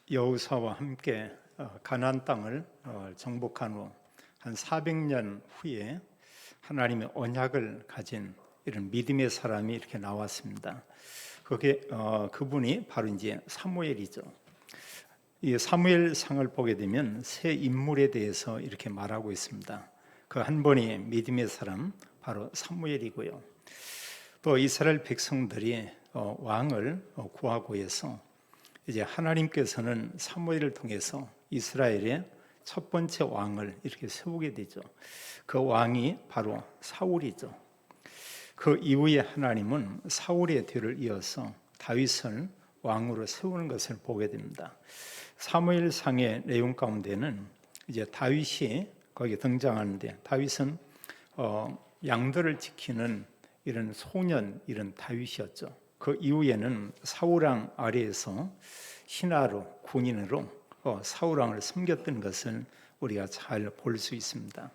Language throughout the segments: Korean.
여호수아와 함께 가나안 땅을 정복한 후 한 400년 후에 하나님의 언약을 가진 이런 믿음의 사람이 이렇게 나왔습니다. 그분이 바로 이제 사무엘이죠. 이 사무엘상을 보게 되면 세 인물에 대해서 이렇게 말하고 있습니다. 그 한 분이 믿음의 사람 바로 사무엘이고요. 또 이스라엘 백성들이 왕을 구하고 해서 이제 하나님께서는 사무엘을 통해서 이스라엘의 첫 번째 왕을 이렇게 세우게 되죠. 그 왕이 바로 사울이죠. 그 이후에 하나님은 사울의 뒤를 이어서 다윗을 왕으로 세우는 것을 보게 됩니다. 사무엘상의 내용 가운데는 이제 다윗이 거기에 등장하는데, 다윗은 양들을 지키는 이런 소년, 이런 다윗이었죠. 그 이후에는 사울왕 아래에서 신하로, 군인으로 사울왕을 섬겼던 것을 우리가 잘 볼 수 있습니다.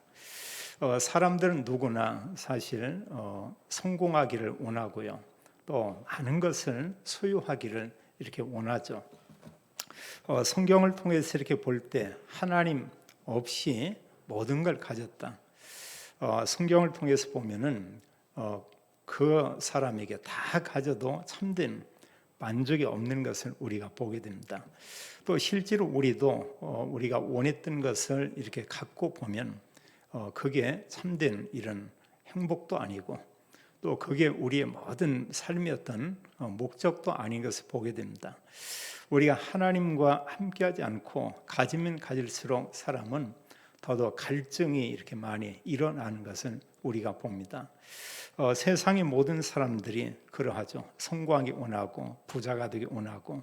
사람들은 누구나 사실 성공하기를 원하고요, 또 많은 것을 소유하기를 이렇게 원하죠. 성경을 통해서 이렇게 볼 때 하나님 없이 모든 걸 가졌다. 성경을 통해서 보면은 그 사람에게 다 가져도 참된 만족이 없는 것을 우리가 보게 됩니다. 또 실제로 우리도 우리가 원했던 것을 이렇게 갖고 보면 그게 참된 이런 행복도 아니고, 또 그게 우리의 모든 삶의 어떤 목적도 아닌 것을 보게 됩니다. 우리가 하나님과 함께하지 않고 가지면 가질수록 사람은 더더욱 갈증이 이렇게 많이 일어나는 것을 우리가 봅니다. 세상의 모든 사람들이 그러하죠. 성공하기 원하고 부자가 되기 원하고,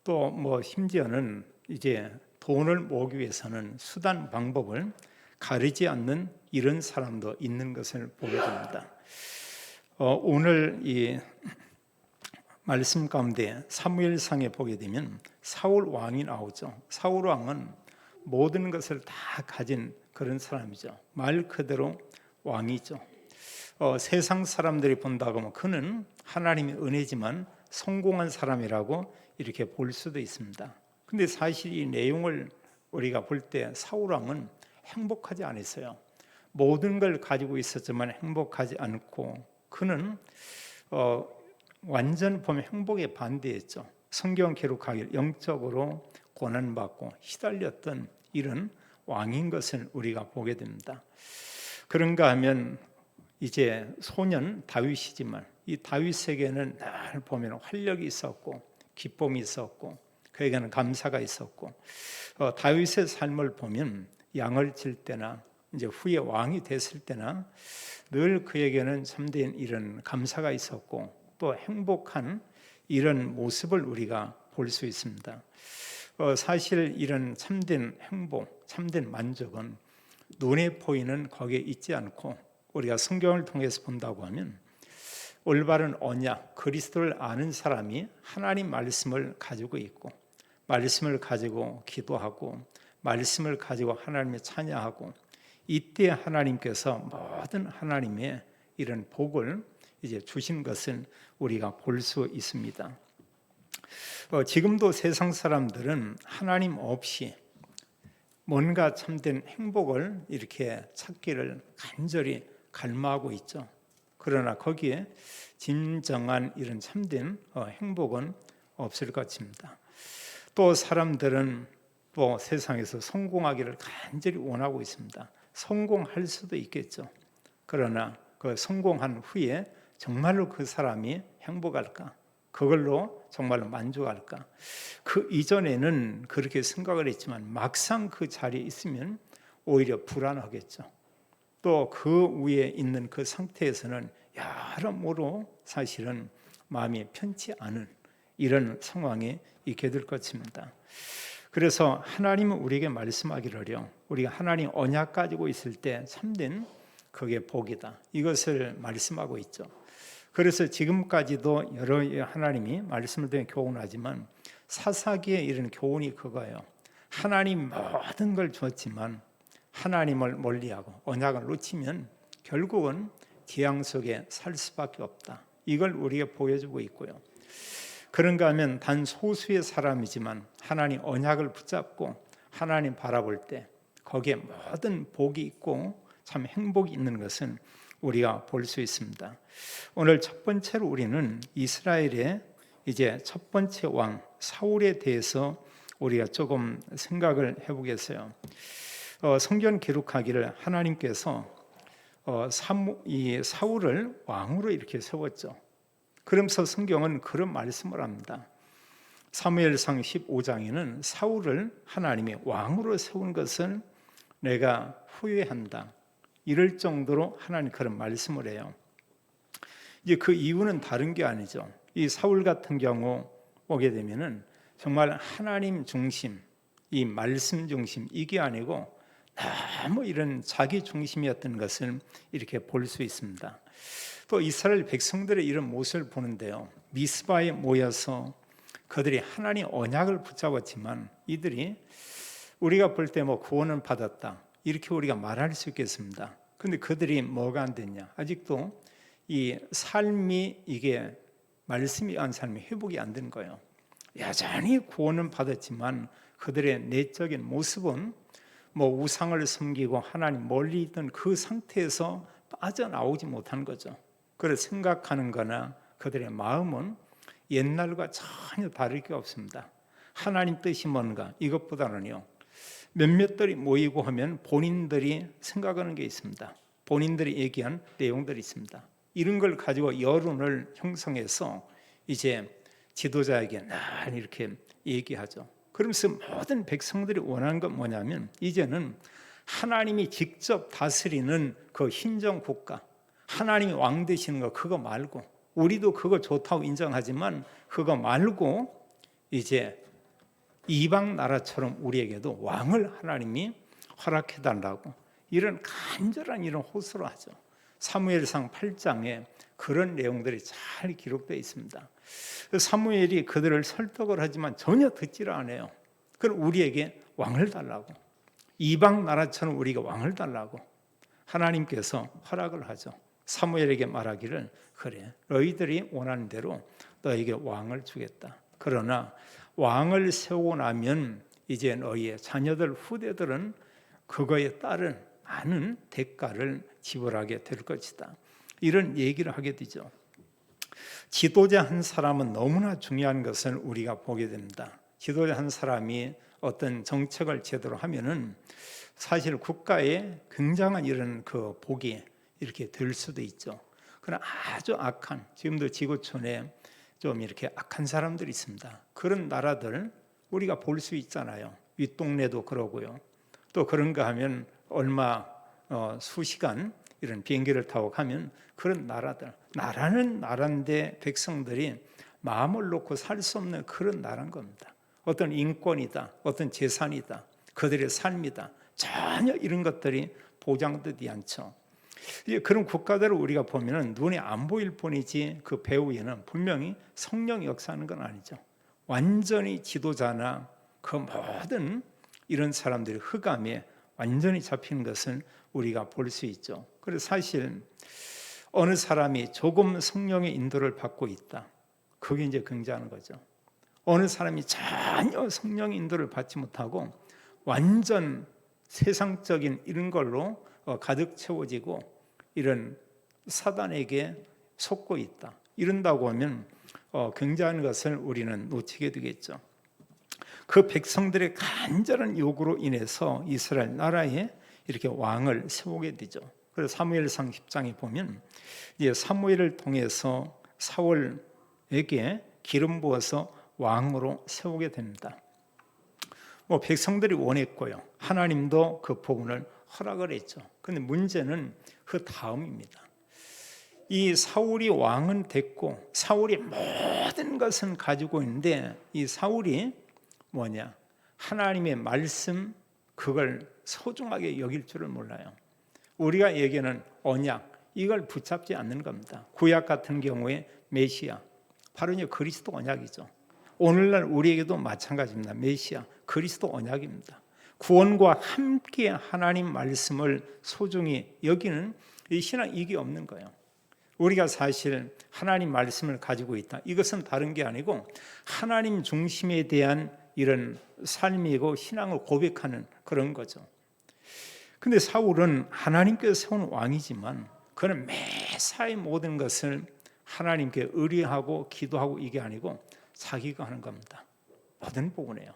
또 심지어는 이제 돈을 모으기 위해서는 수단 방법을 가리지 않는 이런 사람도 있는 것을 보게 됩니다. 오늘 이 말씀 가운데 사무엘상에 보게 되면 사울 왕이 나오죠. 사울 왕은 모든 것을 다 가진 그런 사람이죠. 말 그대로 왕이죠. 세상 사람들이 본다고 하면 그는 하나님의 은혜지만 성공한 사람이라고 이렇게 볼 수도 있습니다. 근데 사실 이 내용을 우리가 볼 때 사울 왕은 행복하지 않았어요. 모든 걸 가지고 있었지만 행복하지 않고, 그는 완전 보면 행복에 반대했죠. 성경 기록하기를 영적으로 고난받고 시달렸던 이런 왕인 것을 우리가 보게 됩니다. 그런가 하면 이제 소년 다윗이지만 이 다윗에게는 늘 보면 활력이 있었고 기쁨이 있었고 그에게는 감사가 있었고, 다윗의 삶을 보면 양을 칠 때나 이제 후에 왕이 됐을 때나 늘 그에게는 참된 이런 감사가 있었고 또 행복한 이런 모습을 우리가 볼 수 있습니다. 사실 이런 참된 행복, 참된 만족은 눈에 보이는 거기에 있지 않고, 우리가 성경을 통해서 본다고 하면 올바른 언약, 그리스도를 아는 사람이 하나님 말씀을 가지고 있고, 말씀을 가지고 기도하고, 말씀을 가지고 하나님을 찬양하고, 이때 하나님께서 모든 하나님의 이런 복을 이제 주신 것을 우리가 볼 수 있습니다. 지금도 세상 사람들은 하나님 없이 뭔가 참된 행복을 이렇게 찾기를 간절히 갈망하고 있죠. 그러나 거기에 진정한 이런 참된 행복은 없을 것입니다. 또 사람들은 또 세상에서 성공하기를 간절히 원하고 있습니다. 성공할 수도 있겠죠. 그러나 그 성공한 후에 정말로 그 사람이 행복할까? 그걸로 정말로 만족할까? 그 이전에는 그렇게 생각을 했지만 막상 그 자리에 있으면 오히려 불안하겠죠. 또 그 위에 있는 그 상태에서는 여러모로 사실은 마음이 편치 않은 이런 상황에 있게 될 것입니다. 그래서 하나님은 우리에게 말씀하기를요, 우리가 하나님 언약 가지고 있을 때 참된 그게 복이다, 이것을 말씀하고 있죠. 그래서 지금까지도 여러 하나님이 말씀을 통해 교훈하지만 사사기에 이런 교훈이 그거예요. 하나님 모든 걸 주었지만 하나님을 멀리하고 언약을 놓치면 결국은 재앙 속에 살 수밖에 없다, 이걸 우리에게 보여주고 있고요. 그런가 하면 단 소수의 사람이지만 하나님 언약을 붙잡고 하나님 바라볼 때 거기에 모든 복이 있고 참 행복이 있는 것은 우리가 볼 수 있습니다. 오늘 첫 번째로 우리는 이스라엘의 이제 첫 번째 왕 사울에 대해서 우리가 조금 생각을 해보겠어요. 성경 기록하기를 하나님께서 이 사울을 왕으로 이렇게 세웠죠. 그러면서 성경은 그런 말씀을 합니다. 사무엘상 15장에는 사울을 하나님이 왕으로 세운 것을 내가 후회한다. 이럴 정도로 하나님 그런 말씀을 해요. 이제 그 이유는 다른 게 아니죠. 이 사울 같은 경우 보게 되면은 정말 하나님 중심, 이 말씀 중심 이게 아니고 너무 이런 자기 중심이었던 것을 이렇게 볼 수 있습니다. 또 이스라엘 백성들의 이런 모습을 보는데요. 미스바에 모여서 그들이 하나님 언약을 붙잡았지만 이들이 우리가 볼 때 뭐 구원은 받았다 이렇게 우리가 말할 수 있겠습니다. 그런데 그들이 뭐가 안 됐냐? 아직도 이 삶이 이게 말씀이 안 삶이 회복이 안 된 거예요. 여전히 구원은 받았지만 그들의 내적인 모습은 뭐 우상을 섬기고 하나님 멀리 있던 그 상태에서 빠져나오지 못한 거죠. 그래서 생각하는 거나 그들의 마음은 옛날과 전혀 다를 게 없습니다. 하나님 뜻이 뭔가 이것보다는요. 몇몇들이 모이고 하면 본인들이 생각하는 게 있습니다. 본인들이 얘기한 내용들이 있습니다. 이런 걸 가지고 여론을 형성해서 이제 지도자에게 늘 이렇게 얘기하죠. 그러면서 모든 백성들이 원하는 건 뭐냐면 이제는 하나님이 직접 다스리는 그 hin정 국가, 하나님이 왕 되시는 거 그거 말고 우리도 그거 좋다고 인정하지만 그거 말고 이제 이방 나라처럼 우리에게도 왕을 하나님이 허락해 달라고 이런 간절한 이런 호소를 하죠. 사무엘상 8장에 그런 내용들이 잘 기록되어 있습니다. 사무엘이 그들을 설득을 하지만 전혀 듣지를 않아요. 그럼 우리에게 왕을 달라고, 이방 나라처럼 우리가 왕을 달라고 하나님께서 허락을 하죠. 사무엘에게 말하기를 그래 너희들이 원하는 대로 너에게 왕을 주겠다. 그러나 왕을 세우고 나면 이제 너희의 자녀들 후대들은 그거에 따른 많은 대가를 지불하게 될 것이다. 이런 얘기를 하게 되죠. 지도자 한 사람은 너무나 중요한 것을 우리가 보게 됩니다. 지도자 한 사람이 어떤 정책을 제대로 하면은 사실 국가에 굉장한 이런 그 복이 이렇게 될 수도 있죠. 그러나 아주 악한 지금도 지구촌에 좀 이렇게 악한 사람들이 있습니다. 그런 나라들 우리가 볼 수 있잖아요. 윗동네도 그러고요. 또 그런가 하면 얼마 수시간 이런 비행기를 타고 가면 그런 나라들 나라는 나라인데 백성들이 마음을 놓고 살 수 없는 그런 나라인 겁니다. 어떤 인권이다, 어떤 재산이다, 그들의 삶이다 전혀 이런 것들이 보장되지 않죠. 그런 국가들을 우리가 보면 눈에 안 보일 뿐이지 그 배후에는 분명히 성령이 역사하는 건 아니죠. 완전히 지도자나 그 모든 이런 사람들이 흑암에 완전히 잡히는 것을 우리가 볼 수 있죠. 그래서 사실 어느 사람이 조금 성령의 인도를 받고 있다. 그게 이제 굉장한 거죠. 어느 사람이 전혀 성령의 인도를 받지 못하고 완전 세상적인 이런 걸로 가득 채워지고 이런 사단에게 속고 있다. 이런다고 하면 굉장한 것을 우리는 놓치게 되겠죠. 그 백성들의 간절한 요구로 인해서 이스라엘 나라에 이렇게 왕을 세우게 되죠. 그래서 사무엘상 10장에 보면 이제 사무엘을 통해서 사울에게 기름 부어서 왕으로 세우게 됩니다. 뭐 백성들이 원했고요. 하나님도 그 부분을 허락을 했죠. 그런데 문제는 그 다음입니다. 이 사울이 왕은 됐고 사울이 모든 것은 가지고 있는데 이 사울이 뭐냐? 하나님의 말씀 그걸 소중하게 여길 줄을 몰라요. 우리가 얘기하는 언약 이걸 붙잡지 않는 겁니다. 구약 같은 경우에 메시아 바로 이제 그리스도 언약이죠. 오늘날 우리에게도 마찬가지입니다. 메시아 그리스도 언약입니다. 구원과 함께 하나님 말씀을 소중히 여기는 이 신앙 이게 없는 거예요. 우리가 사실 하나님 말씀을 가지고 있다. 이것은 다른 게 아니고 하나님 중심에 대한 이런 삶이고 신앙을 고백하는 그런 거죠. 근데 사울은 하나님께서 세운 왕이지만 그는 매사의 모든 것을 하나님께 의뢰하고 기도하고 이게 아니고 자기가 하는 겁니다. 모든 부분이에요.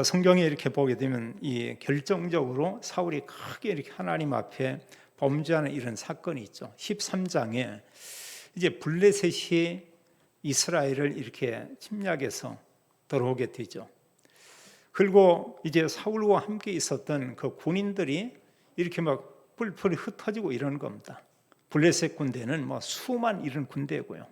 성경에 이렇게 보게 되면 이 결정적으로 사울이 크게 이렇게 하나님 앞에 범죄하는 이런 사건이 있죠. 13장에 이제 블레셋이 이스라엘을 이렇게 침략해서 들어오게 되죠. 그리고 이제 사울과 함께 있었던 그 군인들이 이렇게 막 뿔뿔이 흩어지고 이러는 겁니다. 블레셋 군대는 뭐 수만 이런 군대고요.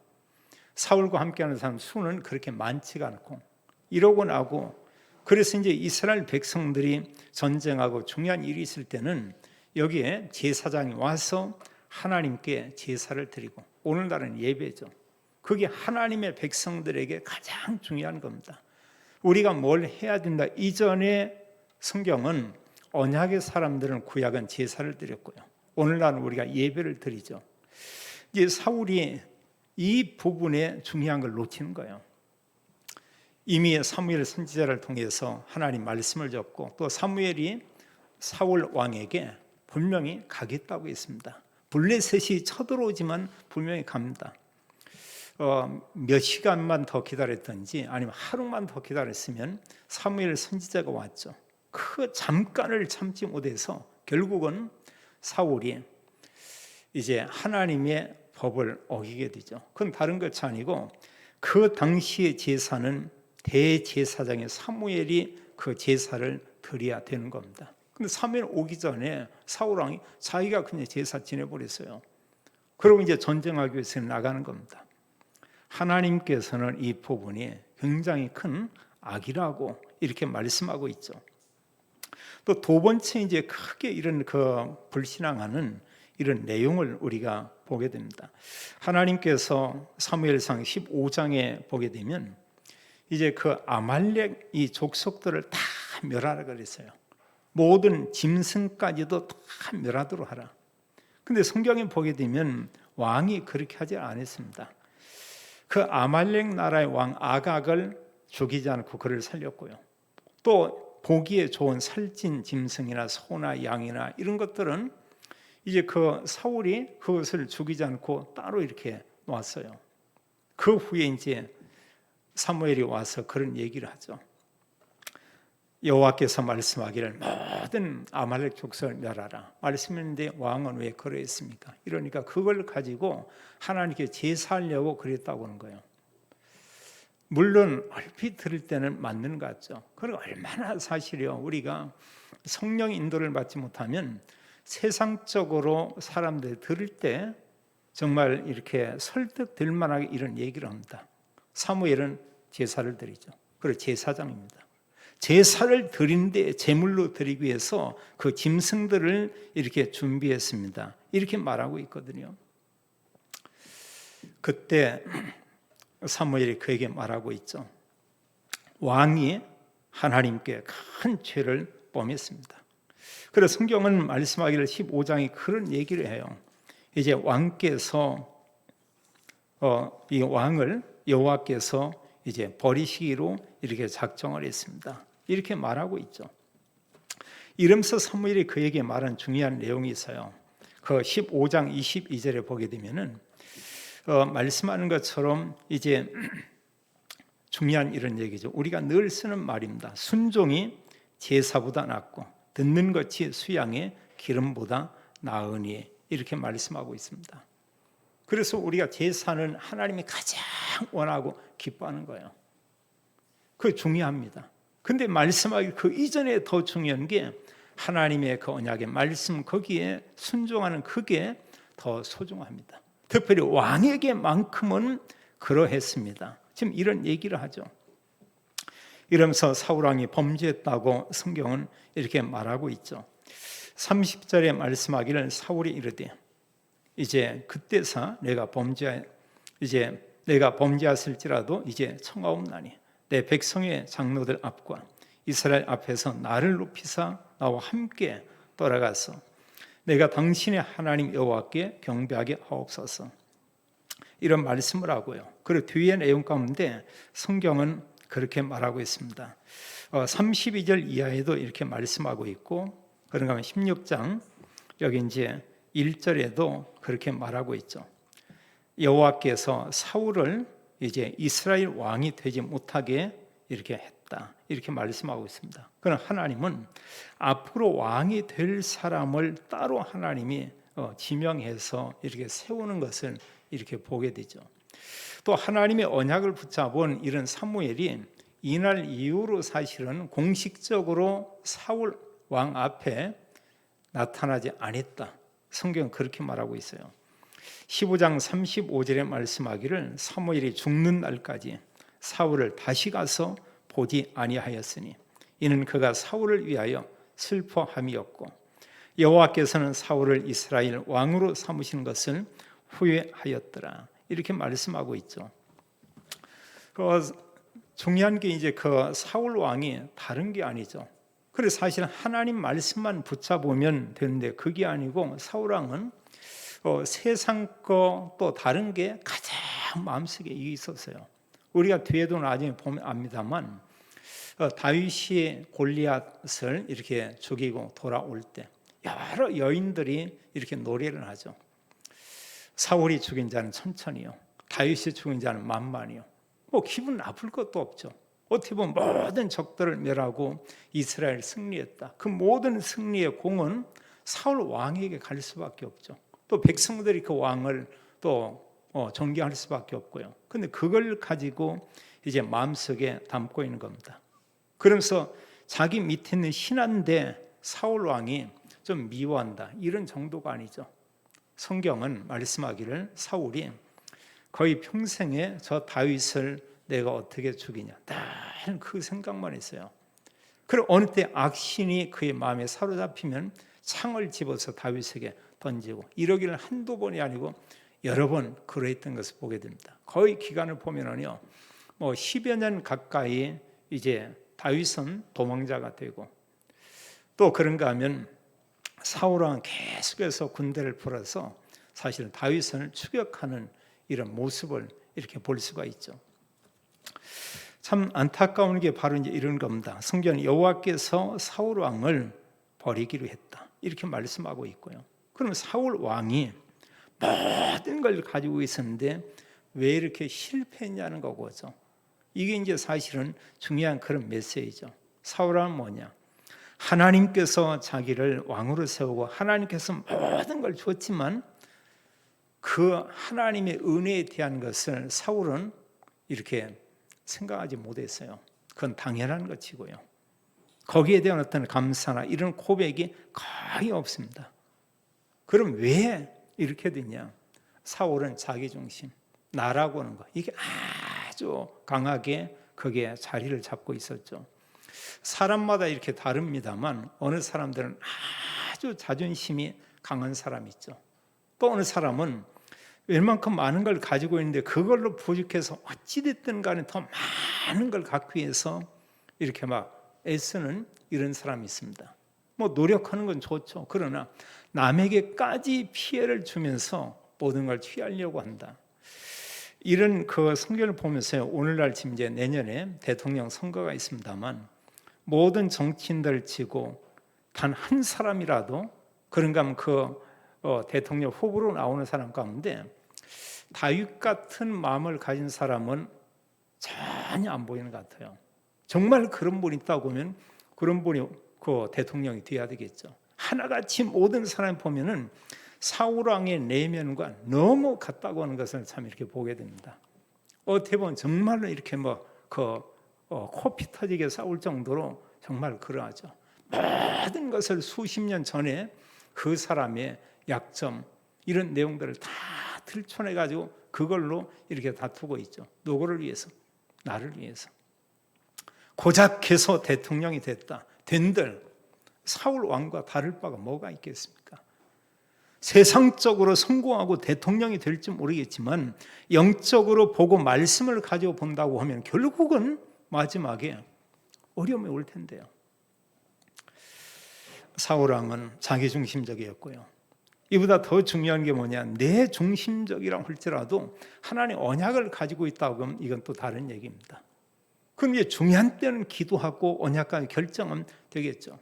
사울과 함께하는 사람 수는 그렇게 많지가 않고 이러고 나고, 그래서 이제 이스라엘 백성들이 전쟁하고 중요한 일이 있을 때는 여기에 제사장이 와서 하나님께 제사를 드리고, 오늘날은 예배죠. 그게 하나님의 백성들에게 가장 중요한 겁니다. 우리가 뭘 해야 된다. 이전에 성경은 언약의 사람들은 구약은 제사를 드렸고요. 오늘날은 우리가 예배를 드리죠. 이제 사울이 이 부분에 중요한 걸 놓치는 거예요. 이미 사무엘 선지자를 통해서 하나님 말씀을 줬고, 또 사무엘이 사울 왕에게 분명히 가겠다고 했습니다. 블레셋이 쳐들어오지만 분명히 갑니다. 몇 시간만 더 기다렸든지 아니면 하루만 더 기다렸으면 사무엘 선지자가 왔죠. 그 잠깐을 참지 못해서 결국은 사울이 이제 하나님의 법을 어기게 되죠. 그건 다른 것이 아니고 그 당시의 제사는 대제사장의 사무엘이 그 제사를 드려야 되는 겁니다. 근데 사무엘 오기 전에 사울 왕이 자기가 그냥 제사 지내버렸어요. 그리고 이제 전쟁하기 위해서 나가는 겁니다. 하나님께서는 이 부분이 굉장히 큰 악이라고 이렇게 말씀하고 있죠. 또 두 번째 이제 크게 이런 그 불신앙하는 이런 내용을 우리가 보게 됩니다. 하나님께서 사무엘상 15장에 보게 되면 이제 그 아말렉 이 족속들을 다 멸하라 그랬어요. 모든 짐승까지도 다 멸하도록 하라. 근데 성경에 보게 되면 왕이 그렇게 하지 않았습니다. 그 아말렉 나라의 왕 아각을 죽이지 않고 그를 살렸고요. 또 보기에 좋은 살찐 짐승이나 소나 양이나 이런 것들은 이제 그 사울이 그것을 죽이지 않고 따로 이렇게 놨어요. 그 후에 이제 사무엘이 와서 그런 얘기를 하죠. 여호와께서 말씀하기를 모든 아말렉 족속을 멸하라 말씀했는데 왕은 왜 그러했습니까? 이러니까 그걸 가지고 하나님께 제사하려고 그랬다고 하는 거예요. 물론 얼핏 들을 때는 맞는 것 같죠. 그리고 얼마나 사실이요, 우리가 성령 인도를 받지 못하면 세상적으로 사람들이 들을 때 정말 이렇게 설득될 만하게 이런 얘기를 합니다. 사무엘은 제사를 드리죠. 그리고 제사장입니다. 제사를 드리는데 제물로 드리기 위해서 그 짐승들을 이렇게 준비했습니다. 이렇게 말하고 있거든요. 그때 사무엘이 그에게 말하고 있죠. 왕이 하나님께 큰 죄를 범했습니다. 그래서 성경은 말씀하기를 15장이 그런 얘기를 해요. 이제 왕께서 이 왕을 여호와께서 이제 버리시기로 이렇게 작정을 했습니다. 이렇게 말하고 있죠. 이러면서 사무엘이 그에게 말한 중요한 내용이 있어요. 그 15장 22절에 보게 되면은 말씀하는 것처럼 이제 중요한 이런 얘기죠. 우리가 늘 쓰는 말입니다. 순종이 제사보다 낫고 듣는 것이 수양의 기름보다 나으니, 이렇게 말씀하고 있습니다. 그래서 우리가 제사는 하나님이 가장 원하고 기뻐하는 거예요. 그게 중요합니다. 근데 말씀하기 그 이전에 더 중요한 게 하나님의 그 언약의 말씀, 거기에 순종하는 그게 더 소중합니다. 특별히 왕에게만큼은 그러했습니다. 지금 이런 얘기를 하죠. 이러면서 사울왕이 범죄했다고 성경은 이렇게 말하고 있죠. 30절에 말씀하기를 사울이 이르되 이제 그때사 내가 범죄했을지라도 이제 청하옵나니 내 백성의 장로들 앞과 이스라엘 앞에서 나를 높이사 나와 함께 돌아가서 내가 당신의 하나님 여호와께 경배하게 하옵소서. 이런 말씀을 하고요. 그리고 뒤에 내용 가운데 성경은 그렇게 말하고 있습니다. 32절 이하에도 이렇게 말씀하고 있고, 그런가 하면 16장 여기 이제 1절에도 그렇게 말하고 있죠. 여호와께서 사울을 이제 이스라엘 왕이 되지 못하게 이렇게 했다, 이렇게 말씀하고 있습니다. 그러나 하나님은 앞으로 왕이 될 사람을 따로 하나님이 지명해서 이렇게 세우는 것을 이렇게 보게 되죠. 또 하나님의 언약을 붙잡은 이런 사무엘이 이날 이후로 사실은 공식적으로 사울 왕 앞에 나타나지 않았다. 성경은 그렇게 말하고 있어요. 15장 35절에 말씀하기를 사무엘이 죽는 날까지 사울을 다시 가서 보지 아니하였으니 이는 그가 사울을 위하여 슬퍼함이었고 여호와께서는 사울을 이스라엘 왕으로 삼으신 것을 후회하였더라. 이렇게 말씀하고 있죠. 중요한 게 이제 그 사울 왕이 다른 게 아니죠. 그래서 사실 하나님 말씀만 붙잡으면 되는데 그게 아니고 사울 왕은 세상 거 또 다른 게 가장 마음속에 있었어요. 우리가 뒤에도 나중에 보면 압니다만 다윗이 골리앗을 이렇게 죽이고 돌아올 때 여러 여인들이 이렇게 노래를 하죠. 사울이 죽인 자는 천천히요, 다윗이 죽인 자는 만만히요. 뭐 기분 나쁠 것도 없죠. 어떻게 보면 모든 적들을 멸하고 이스라엘 승리했다. 그 모든 승리의 공은 사울 왕에게 갈 수밖에 없죠. 또 백성들이 그 왕을 또 존경할 수밖에 없고요. 근데 그걸 가지고 이제 마음속에 담고 있는 겁니다. 그러면서 자기 밑에 있는 신하인데 사울 왕이 좀 미워한다, 이런 정도가 아니죠. 성경은 말씀하기를 사울이 거의 평생에 저 다윗을 내가 어떻게 죽이냐, 늘 그 생각만 했어요. 그리고 어느 때 악신이 그의 마음에 사로잡히면 창을 집어서 다윗에게 던지고 이러기를 한두 번이 아니고 여러 번 그러했던 것을 보게 됩니다. 거의 기간을 보면은요, 뭐 10여 년 가까이 이제 다윗은 도망자가 되고, 또 그런가 하면 사울 왕은 계속해서 군대를 풀어서 사실은 다윗을 추격하는 이런 모습을 이렇게 볼 수가 있죠. 참 안타까운 게 바로 이제 이런 겁니다. 성경은 여호와께서 사울 왕을 버리기로 했다, 이렇게 말씀하고 있고요. 그럼 사울 왕이 모든 걸 가지고 있었는데 왜 이렇게 실패했냐는 거죠. 이게 이제 사실은 중요한 그런 메시지죠. 사울 왕은 뭐냐? 하나님께서 자기를 왕으로 세우고 하나님께서 모든 걸 줬지만 그 하나님의 은혜에 대한 것을 사울은 이렇게 생각하지 못했어요. 그건 당연한 것이고요. 거기에 대한 어떤 감사나 이런 고백이 거의 없습니다. 그럼 왜 이렇게 됐냐? 사울은 자기중심, 나라고 하는 거, 이게 아주 강하게 거기에 자리를 잡고 있었죠. 사람마다 이렇게 다릅니다만 어느 사람들은 아주 자존심이 강한 사람이 있죠. 또 어느 사람은 웬만큼 많은 걸 가지고 있는데 그걸로 부족해서 어찌됐든 간에 더 많은 걸 갖기 위해서 이렇게 막 애쓰는 이런 사람이 있습니다. 뭐 노력하는 건 좋죠. 그러나 남에게까지 피해를 주면서 모든 걸 취하려고 한다. 이런 그 성경을 보면서 오늘날 지금 이제 내년에 대통령 선거가 있습니다만 모든 정치인들 치고 단 한 사람이라도 그런가 하면 그 대통령 후보로 나오는 사람 가운데 다윗 같은 마음을 가진 사람은 전혀 안 보이는 것 같아요. 정말 그런 분이 있다고 하면 그런 분이 그 대통령이 돼야 되겠죠. 하나같이 모든 사람 보면은 사울 왕의 내면과 너무 같다고 하는 것을 참 이렇게 보게 됩니다. 어떻게 보면 정말로 이렇게 코피 터지게 싸울 정도로 정말 그러하죠. 모든 것을 수십 년 전에 그 사람의 약점 이런 내용들을 다 들춰내 가지고 그걸로 이렇게 다투고 있죠. 누구를 위해서? 나를 위해서. 고작 해서 대통령이 됐다. 된들 사울 왕과 다를 바가 뭐가 있겠습니까? 세상적으로 성공하고 대통령이 될지 모르겠지만 영적으로 보고 말씀을 가지고 본다고 하면 결국은 마지막에 어려움이 올 텐데요. 사울 왕은 자기중심적이었고요. 이보다 더 중요한 게 뭐냐, 내 중심적이라고 할지라도 하나님 언약을 가지고 있다고 하면 이건 또 다른 얘기입니다. 그럼 이제 중요한 때는 기도하고 언약까지 결정은 되겠죠.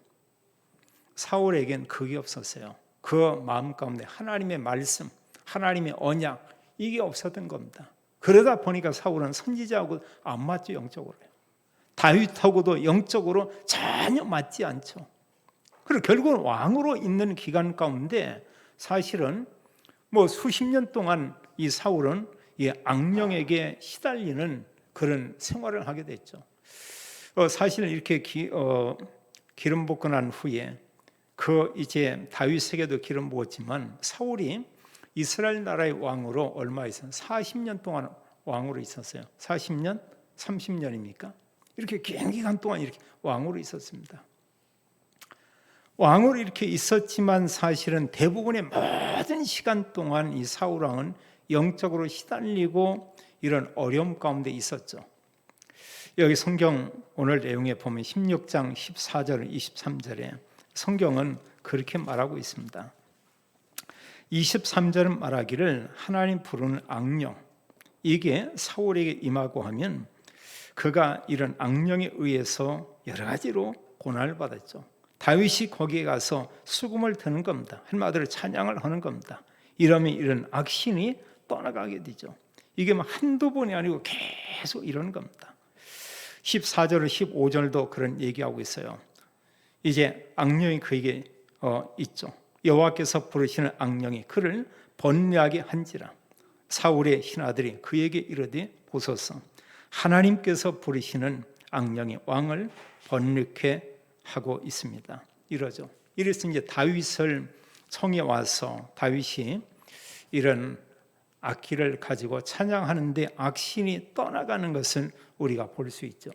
사울에겐 그게 없었어요. 그 마음 가운데 하나님의 말씀, 하나님의 언약, 이게 없었던 겁니다. 그러다 보니까 사울은 선지자하고 안 맞죠, 영적으로. 다윗하고도 영적으로 전혀 맞지 않죠. 그리고 결국은 왕으로 있는 기간 가운데 사실은 뭐 수십 년 동안 이 사울은 이 악령에게 시달리는 그런 생활을 하게 됐죠. 사실 이렇게 기름 붓고 난 후에 그 이제 다윗에게도 기름 부었지만 사울이 이스라엘 나라의 왕으로 얼마 있었어요? 40년 동안 왕으로 있었어요. 40년? 30년입니까? 이렇게 긴 기간 동안 이렇게 왕으로 있었습니다. 왕으로 이렇게 있었지만 사실은 대부분의 모든 시간 동안 이 사울 왕은 영적으로 시달리고 이런 어려움 가운데 있었죠. 여기 성경 오늘 내용에 보면 16장 14절 23절에 성경은 그렇게 말하고 있습니다. 23절은 말하기를 하나님 부르는 악령, 이게 사울에게 임하고 하면 그가 이런 악령에 의해서 여러 가지로 고난을 받았죠. 다윗이 거기에 가서 수금을 드는 겁니다. 한마디로 찬양을 하는 겁니다. 이러면 이런 악신이 떠나가게 되죠. 이게 한두 번이 아니고 계속 이러는 겁니다. 14절, 15절도 그런 얘기하고 있어요. 이제 악령이 그에게 있죠. 여호와께서 부르시는 악령이 그를 번뇌하게 한지라. 사울의 신하들이 그에게 이르되 보소서, 하나님께서 부르시는 악령이 왕을 번뇌케 하고 있습니다. 이러죠. 이래서 이제 다윗을 청에 와서 다윗이 이런 악기를 가지고 찬양하는데 악신이 떠나가는 것은 우리가 볼 수 있죠.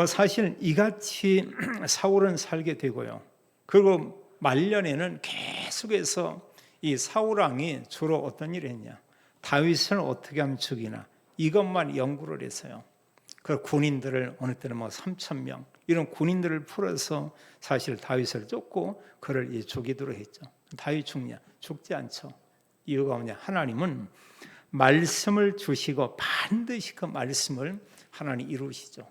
사실 이같이 사울은 살게 되고요. 그리고 말년에는 계속해서 이 사울 왕이 주로 어떤 일을 했냐, 다윗을 어떻게 하면 죽이나 이것만 연구를 했어요. 그 군인들을 어느 때는 3,000명 이런 군인들을 풀어서 사실 다윗을 쫓고 그를 죽이도록 했죠. 다윗 죽냐? 죽지 않죠. 이유가 뭐냐? 하나님은 말씀을 주시고 반드시 그 말씀을 하나님 이루시죠.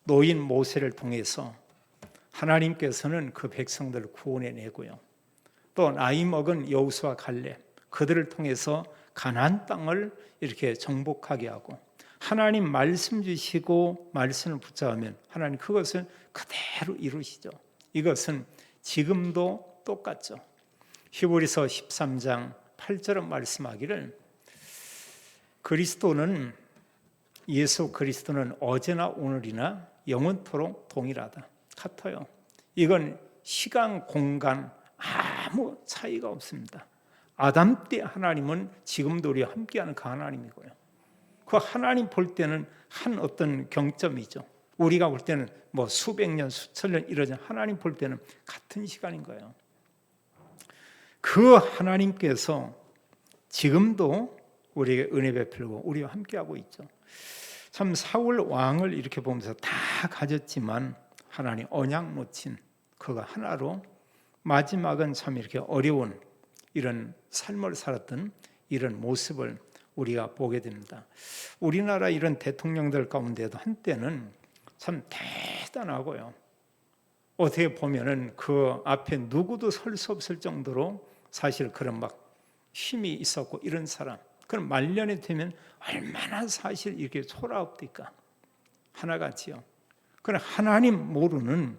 노인 모세를 통해서 하나님께서는 그 백성들을 구원해내고요. 또 나이 먹은 여호수아 갈렙, 그들을 통해서 가나안 땅을 이렇게 정복하게 하고, 하나님 말씀 주시고 말씀을 붙잡으면 하나님 그것을 그대로 이루시죠. 이것은 지금도 똑같죠. 히브리서 13장 8절은 말씀하기를 예수 그리스도는 어제나 오늘이나 영원토록 동일하다. 같아요. 이건 시간, 공간 아무 차이가 없습니다. 아담 때 하나님은 지금도 우리와 함께하는 그 하나님이고요. 그 하나님 볼 때는 한 어떤 경점이죠. 우리가 볼 때는 수백 년, 수천 년 이러지, 하나님 볼 때는 같은 시간인 거예요. 그 하나님께서 지금도 우리에게 은혜 베풀고 우리와 함께하고 있죠. 참 사울 왕을 이렇게 보면서 다 가졌지만 하나님 언약 놓친 그가 하나로 마지막은 참 이렇게 어려운 이런 삶을 살았던 이런 모습을 우리가 보게 됩니다. 우리나라 이런 대통령들 가운데도 한때는 참 대단하고요. 어떻게 보면은 그 앞에 누구도 설 수 없을 정도로 사실 그런 힘이 있었고 이런 사람. 그럼 말년이 되면 얼마나 사실 이렇게 초라합니까? 하나같이요. 그런 하나님 모르는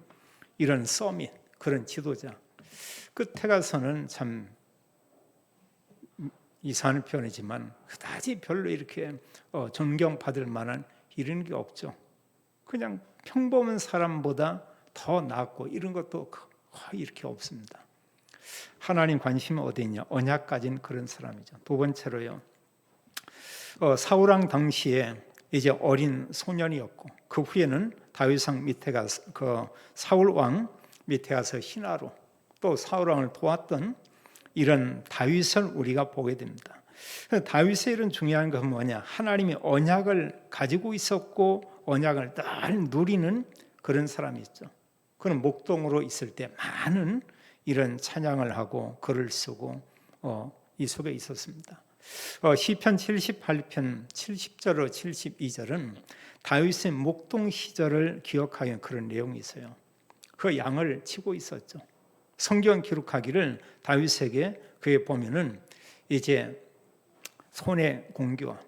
이런 서밋, 그런 지도자. 끝에 가서는 참 이상한 표현이지만 그다지 별로 이렇게 존경받을 만한 이런 게 없죠. 그냥 평범한 사람보다 더 낫고 이런 것도 거의 이렇게 없습니다. 하나님 관심이 어디 있냐? 언약 가진 그런 사람이죠. 두 번째로요. 사울 왕 당시에 이제 어린 소년이었고 그 후에는 다윗 왕 밑에 가서 사울 왕 밑에 가서 신하로 또 사울 왕을 도왔던 이런 다윗을 우리가 보게 됩니다. 다윗의 이런 중요한 건 뭐냐? 하나님이 언약을 가지고 있었고 언약을 늘 누리는 그런 사람이 있죠. 그는 목동으로 있을 때 많은 이런 찬양을 하고 글을 쓰고 이 속에 있었습니다. 시편 78편 70절로 72절은 다윗의 목동 시절을 기억하는 그런 내용이 있어요. 그 양을 치고 있었죠. 성경 기록하기를 다윗에게 그에 보면은 이제 손의 공교와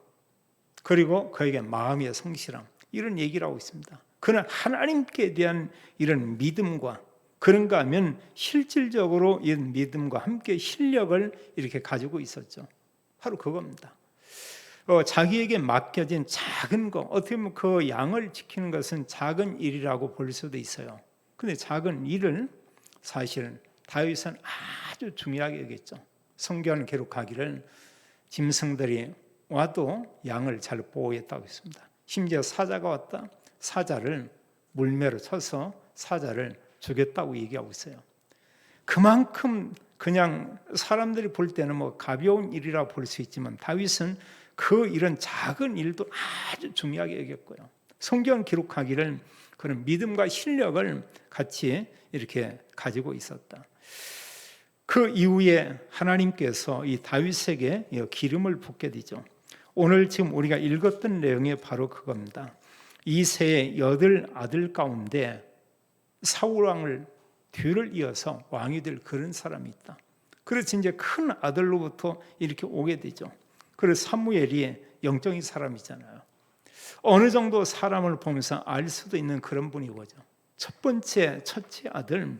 그리고 그에게 마음의 성실함 이런 얘기를 하고 있습니다. 그는 하나님께 대한 이런 믿음과 그런가 하면 실질적으로 이 믿음과 함께 실력을 이렇게 가지고 있었죠. 바로 그겁니다. 자기에게 맡겨진 작은 것, 어떻게 보면 그 양을 지키는 것은 작은 일이라고 볼 수도 있어요. 근데 작은 일을 사실 다윗은 아주 중요하게 여겼죠. 성경을 기록하기를 짐승들이 와도 양을 잘 보호했다고 했습니다. 심지어 사자가 왔다 사자를 물매로 쳐서 사자를 죽였다고 얘기하고 있어요. 그만큼 그냥 사람들이 볼 때는 뭐 가벼운 일이라 볼 수 있지만 다윗은 그 이런 작은 일도 아주 중요하게 여겼고요. 성경 기록하기를 그런 믿음과 실력을 같이 이렇게 가지고 있었다. 그 이후에 하나님께서 이 다윗에게 기름을 붓게 되죠. 오늘 지금 우리가 읽었던 내용이 바로 그겁니다. 이새의 8아들 가운데 사울왕을 뒤를 이어서 왕이 될 그런 사람이 있다. 그래서 이제 큰 아들로부터 이렇게 오게 되죠. 그래서 사무엘이 영적인 사람이잖아요. 어느 정도 사람을 보면서 알 수도 있는 그런 분이거죠. 첫 번째 첫째 아들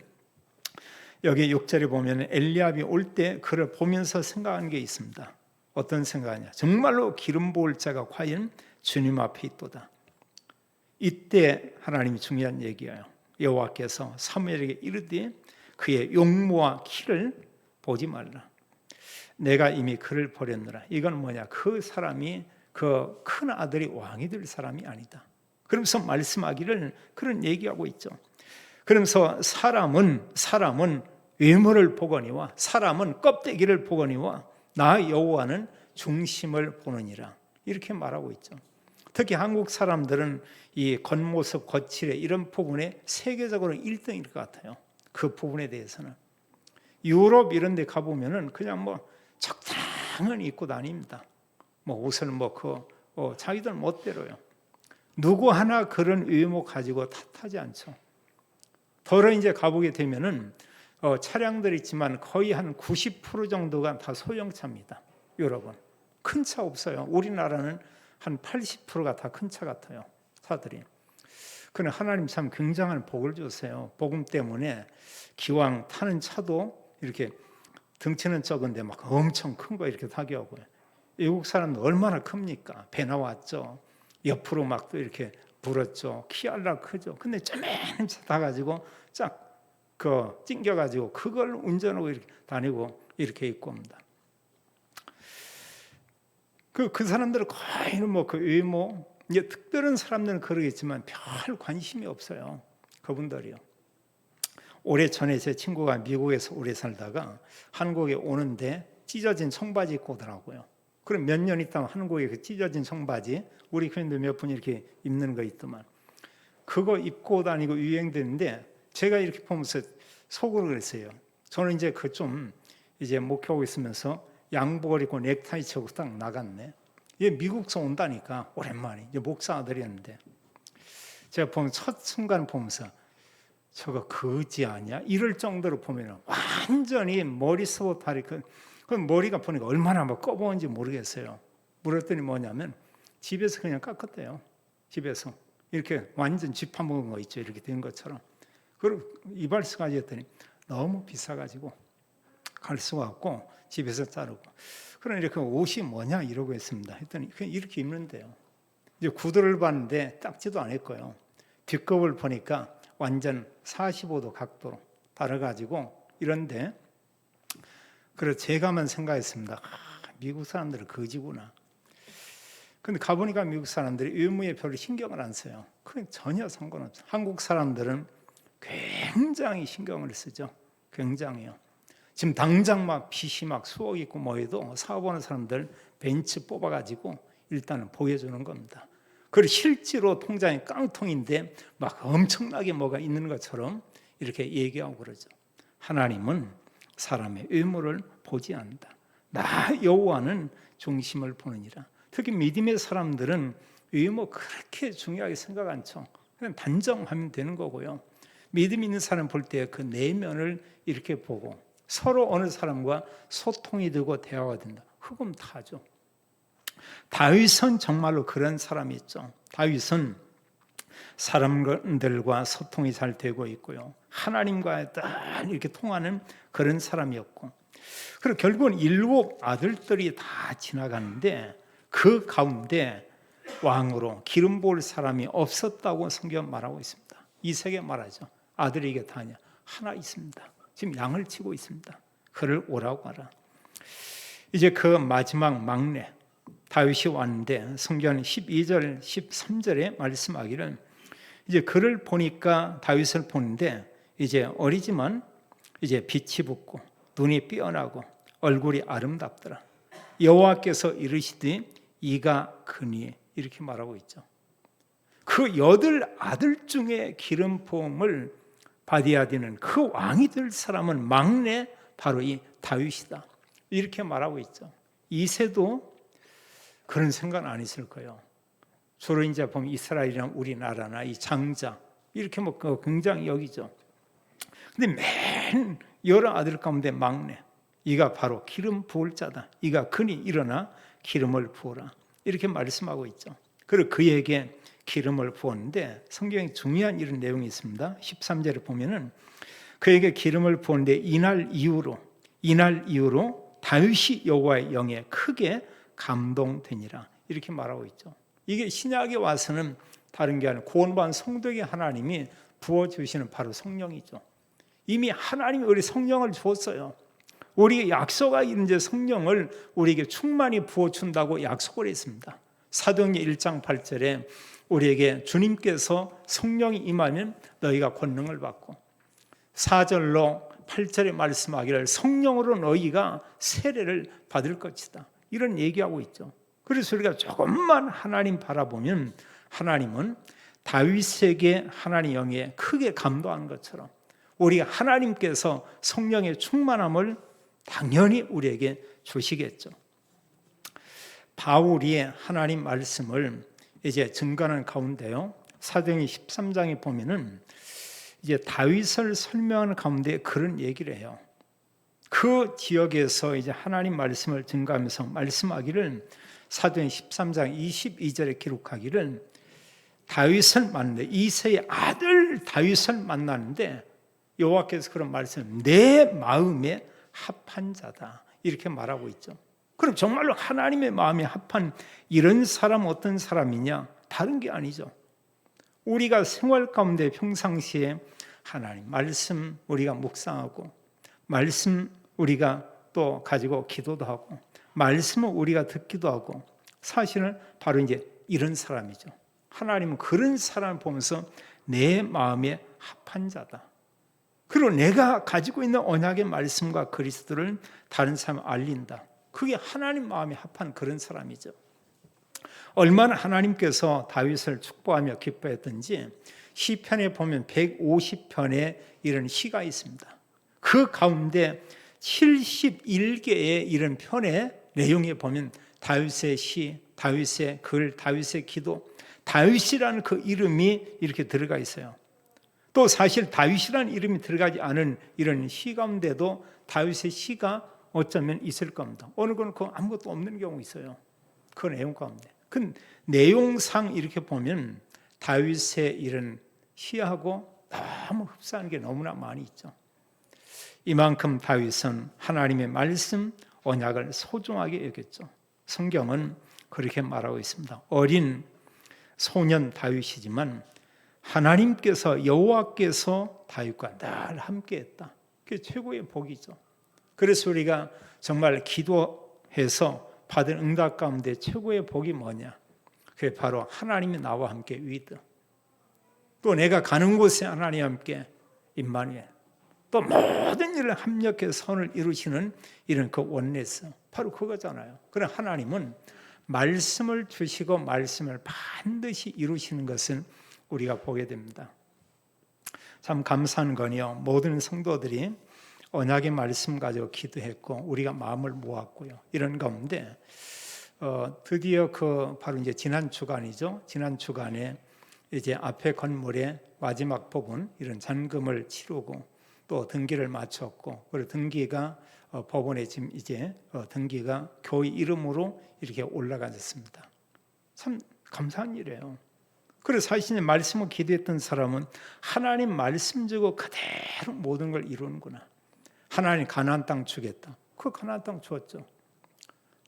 여기 6절에 보면 엘리압이 올 때 그를 보면서 생각하는 게 있습니다. 어떤 생각이냐? 정말로 기름 부을 자가 과연 주님 앞에 있도다. 이때 하나님이 중요한 얘기예요. 여호와께서 사무엘에게 이르되 그의 용모와 키를 보지 말라. 내가 이미 그를 버렸노라. 이건 뭐냐? 그 사람이 그 큰 아들이 왕이 될 사람이 아니다. 그러면서 말씀하기를 그런 얘기하고 있죠. 그러면서 사람은 외모를 보거니와 사람은 껍데기를 보거니와 나 여호와는 중심을 보느니라. 이렇게 말하고 있죠. 특히 한국 사람들은 이 겉모습, 겉칠의 이런 부분에 세계적으로 1등일 것 같아요. 그 부분에 대해서는. 유럽 이런 데 가보면은 그냥 뭐 적당히 입고 다닙니다. 뭐 옷을 자기들 멋대로요. 누구 하나 그런 외모 가지고 탓하지 않죠. 더러 이제 가보게 되면은 차량들 있지만 거의 한 90% 정도가 다 소형차입니다. 여러분 큰 차 없어요. 우리나라는 한 80%가 다 큰 차 같아요. 차들이. 그러나 하나님 참 굉장한 복을 주세요. 복음 때문에 기왕 타는 차도 이렇게 덩치는 적은데 막 엄청 큰 거 이렇게 타게 하고요. 외국 사람들 얼마나 큽니까? 배 나왔죠. 옆으로 막 또 이렇게 불었죠. 키알라 크죠. 근데 쪼맨 차 타가지고 쫙 찡겨가지고 그걸 운전하고 이렇게 다니고 이렇게 입고 옵니다. 그 사람들은 거의 그 외모, 이제 특별한 사람들은 그러겠지만 별 관심이 없어요. 그분들이요. 오래전에 제 친구가 미국에서 오래 살다가 한국에 오는데 찢어진 청바지 입고 오더라고요. 그럼 몇 년 있다가 한국에 그 찢어진 청바지, 우리 교인들 몇 분 이렇게 입는 거 있더만. 그거 입고 다니고 유행되는데 제가 이렇게 보면서 속으로 그랬어요. 저는 이제 이제 목회하고 있으면서 양복을 입고 넥타이 차고 딱 나갔네. 얘 미국에서 온다니까 오랜만에. 이제 목사 아들이었는데 제가 보면 첫 순간 보면서 저거 거지 아니야? 이럴 정도로 보면 완전히 머리서부터 다리 그 머리가 보니까 얼마나 꺼보는지 모르겠어요. 물었더니 뭐냐면 집에서 그냥 깎았대요. 집에서 이렇게 완전 쥐파 먹은 거 있죠. 이렇게 된 것처럼. 그리고 이발소까지 했더니 너무 비싸가지고 갈 수가 없고 집에서 자르고. 그러니까 그 옷이 뭐냐 이러고 했습니다. 했더니 그냥 이렇게 입는데요. 이제 구두를 봤는데 닦지도 않았고요. 뒷급을 보니까 완전 45도 각도로 달아가지고 이런데 그래서 제가만 생각했습니다. 미국 사람들은 거지구나. 근데 가보니까 미국 사람들이 외모에 별로 신경을 안 써요. 그건 전혀 상관없어요. 한국 사람들은 굉장히 신경을 쓰죠. 굉장히요. 지금 당장 빚이 수억 있고 뭐해도 사업하는 사람들 벤츠 뽑아가지고 일단은 보여주는 겁니다. 그리고 실제로 통장이 깡통인데 엄청나게 뭐가 있는 것처럼 이렇게 얘기하고 그러죠. 하나님은 사람의 외모를 보지 않는다. 나 여호와는 중심을 보느니라. 특히 믿음의 사람들은 외모 그렇게 중요하게 생각 않죠. 그냥 단정하면 되는 거고요. 믿음 있는 사람 볼 때 그 내면을 이렇게 보고 서로 어느 사람과 소통이 되고 대화가 된다. 흑음 타죠. 다윗은 정말로 그런 사람이었죠. 다윗은 사람들과 소통이 잘 되고 있고요. 하나님과 딱 이렇게 통하는 그런 사람이었고, 그리고 결국은 7 아들들이 다 지나가는데 그 가운데 왕으로 기름 부을 사람이 없었다고 성경 말하고 있습니다. 이세계 말하죠. 아들이 이게 다냐? 하나 있습니다. 지금 양을 치고 있습니다. 그를 오라고 하라. 이제 그 마지막 막내 다윗이 왔는데 성경 12절 13절에 말씀하기를 이제 그를 보니까 다윗을 보는데 이제 어리지만 이제 빛이 붙고 눈이 삐어나고 얼굴이 아름답더라. 여호와께서 이르시되 이가 그니, 이렇게 말하고 있죠. 그 8 아들 중에 기름 부음을 받아야 되는 그 왕이 될 사람은 막내 바로 이 다윗이다, 이렇게 말하고 있죠. 이세도 그런 생각 안 했을 거예요. 주로 이제 보면 이스라엘이랑 우리나라나 이 장자 이렇게 뭐 굉장히 여기죠. 근데 맨 여러 아들 가운데 막내, 이가 바로 기름 부을 자다. 이가 그니 일어나 기름을 부어라, 이렇게 말씀하고 있죠. 그리고 그에게 기름을 부었는데 성경에 중요한 이런 내용이 있습니다. 13절에 보면은 그에게 기름을 부었는데 이날 이후로 다윗이 여호와의 영에 크게 감동되니라, 이렇게 말하고 있죠. 이게 신약에 와서는 다른 게 아니라 구원받은 성도에게 하나님이 부어주시는 바로 성령이죠. 이미 하나님이 우리 성령을 주었어요. 우리에게 약속이 있는데 성령을 우리에게 충만히 부어준다고 약속을 했습니다. 사도행전 1장 8절에 우리에게 주님께서 성령이 임하면 너희가 권능을 받고, 4절로 8절에 말씀하기를 성령으로 너희가 세례를 받을 것이다, 이런 얘기하고 있죠. 그래서 우리가 조금만 하나님 바라보면 하나님은 다윗에게 하나님 영에 크게 감동한 것처럼 우리가 하나님께서 성령의 충만함을 당연히 우리에게 주시겠죠. 바울이 하나님 말씀을 이제 증거하는 가운데요, 사도행전 13장에 보면은 이제 다윗을 설명하는 가운데 그런 얘기를 해요. 그 지역에서 이제 하나님 말씀을 증거하면서 말씀하기를 사도행전 13장 22절에 기록하기를 다윗을 만났는데 이새의 아들 다윗을 만났는데 여호와께서 그런 말씀, 내 마음에 합한 자다, 이렇게 말하고 있죠. 그럼 정말로 하나님의 마음에 합한 이런 사람 어떤 사람이냐? 다른 게 아니죠. 우리가 생활 가운데 평상시에 하나님 말씀 우리가 묵상하고, 말씀 우리가 또 가지고 기도도 하고, 말씀을 우리가 듣기도 하고, 사실은 바로 이제 이런 사람이죠. 하나님은 그런 사람을 보면서 내 마음에 합한 자다. 그리고 내가 가지고 있는 언약의 말씀과 그리스도를 다른 사람에 알린다. 그게 하나님 마음에 합한 그런 사람이죠. 얼마나 하나님께서 다윗을 축복하며 기뻐했던지 시편에 보면 150편의 이런 시가 있습니다. 그 가운데 71개의 이런 편의 내용에 보면 다윗의 시, 다윗의 글, 다윗의 기도, 다윗이라는 그 이름이 이렇게 들어가 있어요. 또 사실 다윗이라는 이름이 들어가지 않은 이런 시 가운데도 다윗의 시가 어쩌면 있을 겁니다. 어느 건 그 아무것도 없는 경우 있어요. 그 내용 가운데. 그 내용상 이렇게 보면 다윗의 이런 시하고 너무 흡사한 게 너무나 많이 있죠. 이만큼 다윗은 하나님의 말씀, 언약을 소중하게 여겼죠. 성경은 그렇게 말하고 있습니다. 어린 소년 다윗이지만 하나님께서 여호와께서 다윗과 늘 함께했다. 그게 최고의 복이죠. 그래서 우리가 정말 기도해서 받은 응답 가운데 최고의 복이 뭐냐? 그게 바로 하나님이 나와 함께 위드. 또 내가 가는 곳에 하나님 함께 임마누엘. 또 모든 일을 합력해서 선을 이루시는 이런 그 원네스, 바로 그거잖아요. 그럼 하나님은 말씀을 주시고 말씀을 반드시 이루시는 것을 우리가 보게 됩니다. 참 감사한 건요, 모든 성도들이 언약의 말씀 가지고 기도했고 우리가 마음을 모았고요. 이런 가운데 드디어 바로 이제 지난 주간이죠. 지난 주간에 이제 앞에 건물의 마지막 부분 이런 잔금을 치르고 또 등기를 마쳤고 그리고 등기가 법원에 지금 이제 등기가 교회 이름으로 이렇게 올라가졌습니다. 참 감사한 일이에요. 그래서 사실 말씀을 기도했던 사람은 하나님 말씀 주고 그대로 모든 걸 이루는구나. 하나님 가나안 땅 주겠다. 그 가나안 땅 주었죠.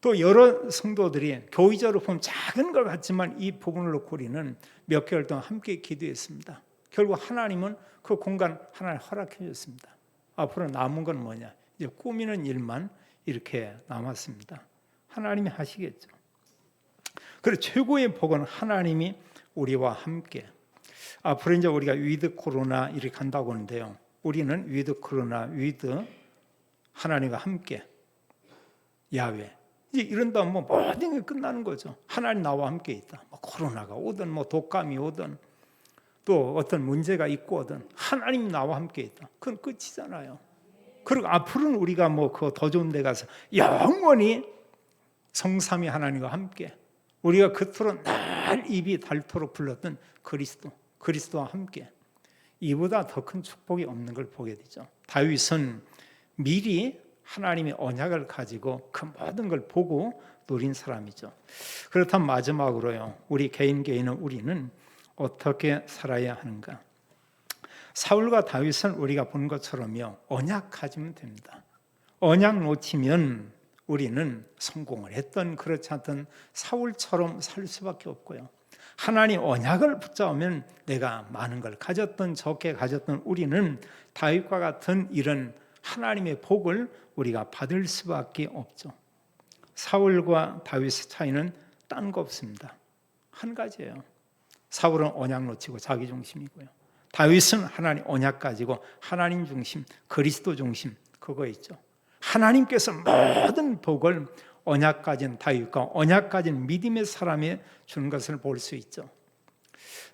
또 여러 성도들이 교회적으로 보면 작은 것 같지만 이 부분을 놓고 우리는 몇 개월 동안 함께 기도했습니다. 결국 하나님은 그 공간 하나님 허락해 주셨습니다. 앞으로 남은 건 뭐냐? 이제 꾸미는 일만 이렇게 남았습니다. 하나님이 하시겠죠. 그리고 최고의 복은 하나님이 우리와 함께. 앞으로 이제 우리가 위드 코로나 이렇게 간다고 하는데요. 우리는 위드 코로나, 위드 하나님과 함께 야훼. 이제 이런다면 뭐 모든 게 끝나는 거죠. 하나님 나와 함께 있다. 뭐 코로나가 오든 뭐 독감이 오든 또 어떤 문제가 있고 오든 하나님 나와 함께 있다. 그건 끝이잖아요. 그리고 앞으로는 우리가 뭐 그 더 좋은 데 가서 영원히 성삼위 하나님과 함께 우리가 그토록 날 입이 닳도록 불렀던 그리스도와 함께 이보다 더 큰 축복이 없는 걸 보게 되죠. 다윗은 미리 하나님의 언약을 가지고 그 모든 걸 보고 누린 사람이죠. 그렇다면 마지막으로요. 우리 개인은 우리는 어떻게 살아야 하는가? 사울과 다윗은 우리가 본 것처럼요. 언약 가지면 됩니다. 언약 놓치면 우리는 성공을 했던 그렇지 않던 사울처럼 살 수밖에 없고요. 하나님 언약을 붙잡으면 내가 많은 걸 가졌던 적게 가졌던 우리는 다윗과 같은 이런 하나님의 복을 우리가 받을 수밖에 없죠. 사울과 다윗의 차이는 딴 거 없습니다. 한 가지예요. 사울은 언약 놓치고 자기 중심이고요. 다윗은 하나님 언약 가지고 하나님 중심, 그리스도 중심 그거 있죠. 하나님께서 모든 복을 언약 가진 다윗과 언약 가진 믿음의 사람에 주는 것을 볼 수 있죠.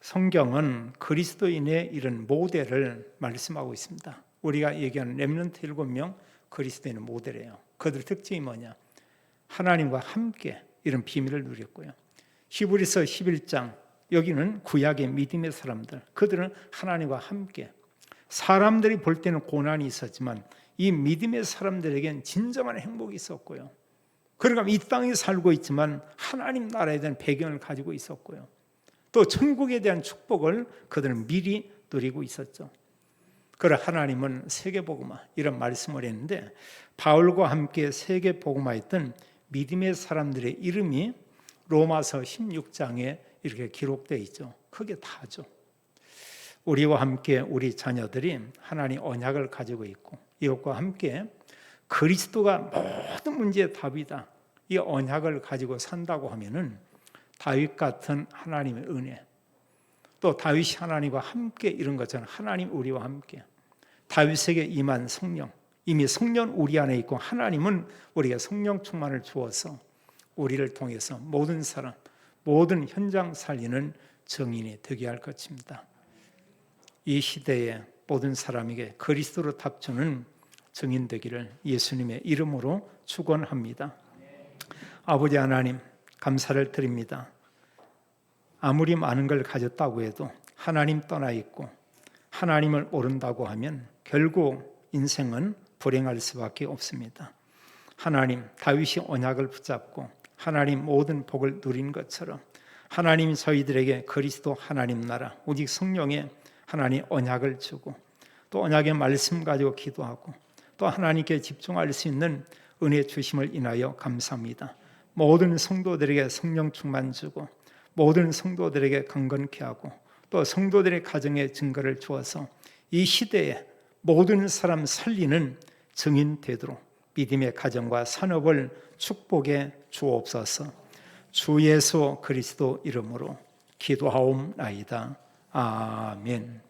성경은 그리스도인의 이런 모델을 말씀하고 있습니다. 우리가 얘기하는 렘넌트 7명 그리스도인의 모델이에요. 그들 특징이 뭐냐? 하나님과 함께 이런 비밀을 누렸고요. 히브리서 11장 여기는 구약의 믿음의 사람들 그들은 하나님과 함께 사람들이 볼 때는 고난이 있었지만 이 믿음의 사람들에겐 진정한 행복이 있었고요. 그러니까 이 땅에 살고 있지만 하나님 나라에 대한 배경을 가지고 있었고요. 또 천국에 대한 축복을 그들은 미리 누리고 있었죠. 그러나 하나님은 세계복음화 이런 말씀을 했는데 바울과 함께 세계복음화했던 믿음의 사람들의 이름이 로마서 16장에 이렇게 기록되어 있죠. 그게 다죠. 우리와 함께 우리 자녀들이 하나님 언약을 가지고 있고 이것과 함께 그리스도가 모든 문제의 답이다. 이 언약을 가지고 산다고 하면은 다윗 같은 하나님의 은혜 또 다윗이 하나님과 함께 이런 것처럼 하나님 우리와 함께 다윗에게 임한 성령 이미 성령 우리 안에 있고 하나님은 우리가 성령 충만을 주어서 우리를 통해서 모든 사람 모든 현장 살리는 증인이 되게 할 것입니다. 이 시대에 모든 사람에게 그리스도로 답주는 증인 되기를 예수님의 이름으로 축원합니다. 아버지 하나님 감사를 드립니다. 아무리 많은 걸 가졌다고 해도 하나님 떠나 있고 하나님을 모른다고 하면 결국 인생은 불행할 수밖에 없습니다. 하나님 다윗이 언약을 붙잡고 하나님 모든 복을 누린 것처럼 하나님 저희들에게 그리스도 하나님 나라 오직 성령의 하나님 언약을 주고 또 언약의 말씀 가지고 기도하고 또 하나님께 집중할 수 있는 은혜 주심을 인하여 감사합니다. 모든 성도들에게 성령 충만 주고 모든 성도들에게 강건케 하고 또 성도들의 가정에 증거를 주어서 이 시대에 모든 사람 살리는 증인 되도록 믿음의 가정과 산업을 축복해 주옵소서. 주 예수 그리스도 이름으로 기도하옵나이다. 아멘.